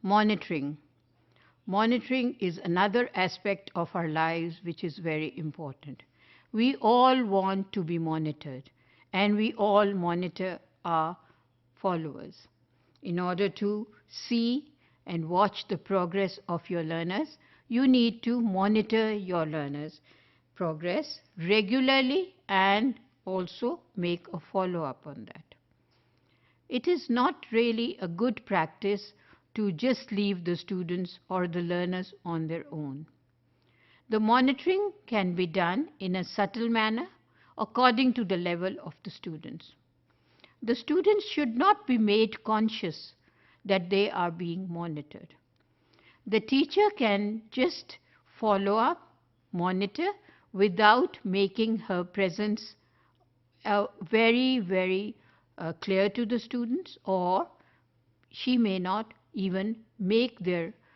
Monitoring. Monitoring is another aspect of our lives which is very important. We all want to be monitored, and we all monitor our followers. In order to see and watch the progress of your learners, you need to monitor your learners' progress regularly and also make a follow-up on that. It is not really a good practice to just leave the students or the learners on their own. The monitoring can be done in a subtle manner according to the level of the students. The students should not be made conscious that they are being monitored. The teacher can just follow up, monitor without making her presence very clear to the students, or she may not even make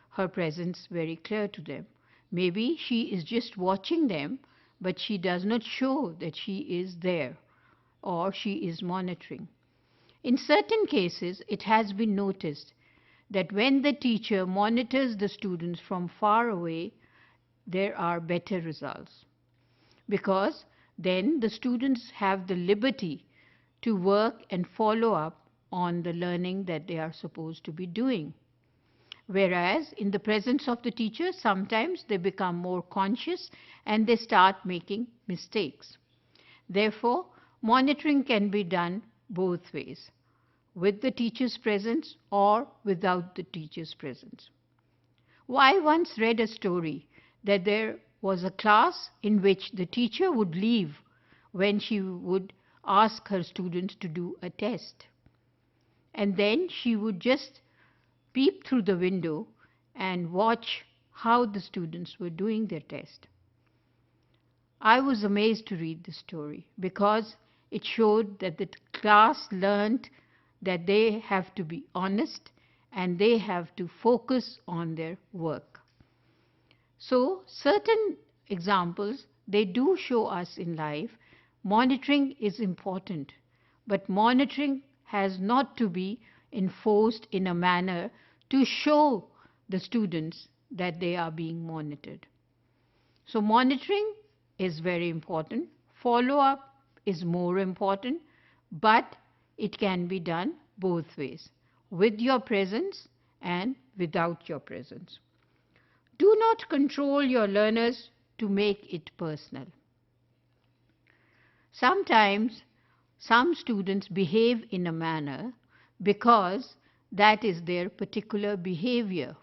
her presence very clear to them. Maybe she is just watching them, but she does not show that she is there or she is monitoring. In certain cases, it has been noticed that when the teacher monitors the students from far away, there are better results, because then the students have the liberty to work and follow up on the learning that they are supposed to be doing. Whereas in the presence of the teacher, sometimes they become more conscious and they start making mistakes. Therefore, monitoring can be done both ways, with the teacher's presence or without the teacher's presence. I once read a story that there was a class in which the teacher would leave when she would ask her students to do a test. And then she would just peep through the window and watch how the students were doing their test. I was amazed to read the story because it showed that the class learned that they have to be honest and they have to focus on their work. So, certain examples, they do show us in life monitoring is important, but monitoring has not to be enforced in a manner to show the students that they are being monitored. So, monitoring is very important. Follow-up is more important, but it can be done both ways, with your presence and without your presence. Do not control your learners to make it personal. Sometimes some students behave in a manner because that is their particular behavior,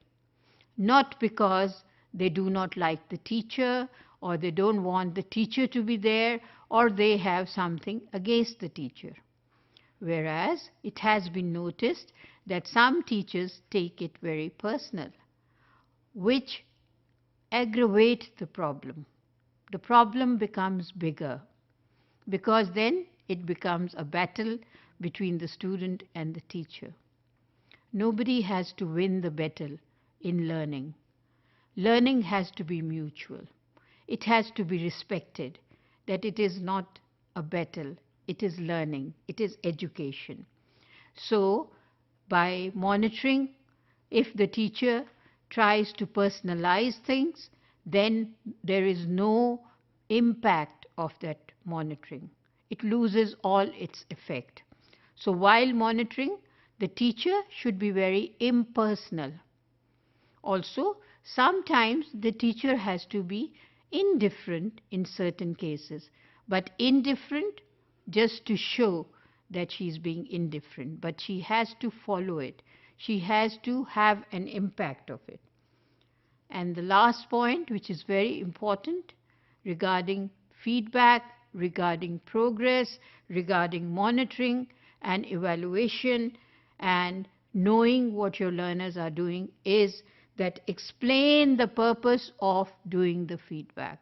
not because they do not like the teacher or they don't want the teacher to be there or they have something against the teacher. Whereas it has been noticed that some teachers take it very personal, which aggravates the problem. The problem becomes bigger because then it becomes a battle between the student and the teacher. Nobody has to win the battle in learning. Learning has to be mutual. It has to be respected that it is not a battle. It is learning, it is education. So, by monitoring, if the teacher tries to personalize things, then there is no impact of that monitoring. It loses all its effect. So, while monitoring, the teacher should be very impersonal. Also, sometimes the teacher has to be indifferent in certain cases, but indifferent just to show that she is being indifferent, but she has to follow it. She has to have an impact of it. And the last point, which is very important, regarding feedback, regarding progress, regarding monitoring and evaluation and knowing what your learners are doing, is that explain the purpose of doing the feedback.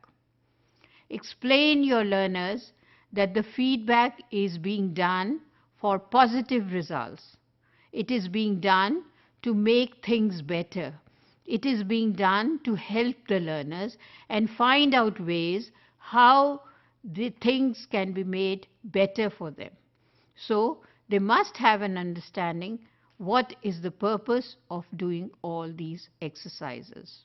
Explain your learners that the feedback is being done for positive results. It is being done to make things better. It is being done to help the learners and find out ways how the things can be made better for them. So, they must have an understanding what is the purpose of doing all these exercises.